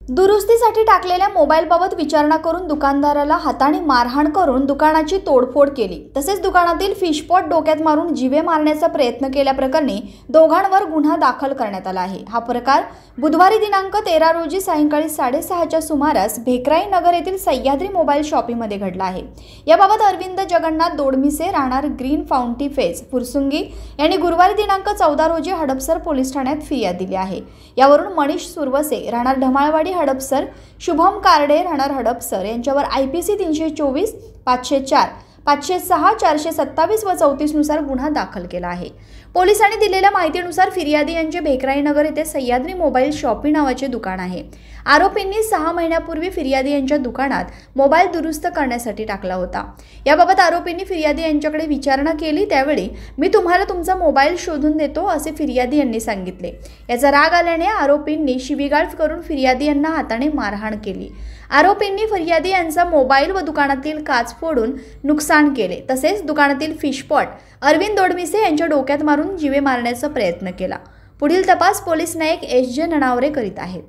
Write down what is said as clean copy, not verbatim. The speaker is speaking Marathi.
दुरुस्तीसाठी टाकलेल्या मोबाईलबाबत विचारणा करून दुकानदाराला हाताने मारहाण करून दुकानाची तोडफोड केली। तसेच दुकानातील फिशपॉट डोक्यात मारून जीवे मारण्याचा प्रयत्न केल्याप्रकरणी दोघांवर गुन्हा दाखल करण्यात आला आहे। हा प्रकार बुधवारी दिनांक 13 रोजी सायंकाळी 6:30च्या सुमारास भेकराई नगर येथील सह्याद्री मोबाईल शॉपीमध्ये घडला आहे। याबाबत अरविंद जगन्नाथ दोडमिसे राहणार ग्रीन फाउंटी फेज फुरसुंगी यांनी गुरुवारी दिनांक 14 रोजी हडपसर पोलीस ठाण्यात फिर्याद दिली आहे। यावरून मनीष सुरवसे राहणार ढमाळवाडी हडपसर, शुभम कारडे राहणार हडपसर यांच्यावर IPC 324, 504, 506, 427 व 34 नुसार गुन्हा दाखल केला आहे। पोलिसांनी दिलेल्या माहितीनुसार फिर्यादी यांचे भेकराई नगर येथे सह्याद्री मोबाईल शॉपी नावाचे दुकान आहे। आरोपींनी 6 महिन्यापूर्वी फिर्यादी यांच्या दुकानात मोबाईल दुरुस्त करण्यासाठी टाकला होता। याबाबत आरोपींनी फिर्यादी यांच्याकडे विचारणा केली, त्यावेळी मी तुम्हाला तुमचा मोबाईल शोधून देतो असे फिर्यादी यांनी सांगितले। याचा राग आल्याने आरोपींनी शिवीगाळ करून फिर्यादी यांना हाताने मारहाण केली। आरोपींनी फिर्यादी यांचा मोबाईल व दुकानातील काच फोडून नुकसान केले। तसेच दुकानातील फिशपॉट अरविंद दोडमिसे यांच्या डोक्यात मारून जीवे मारण्याचा प्रयत्न केला। पुढील तपास पोलीस नायक SJ ननावरे करीत आहेत।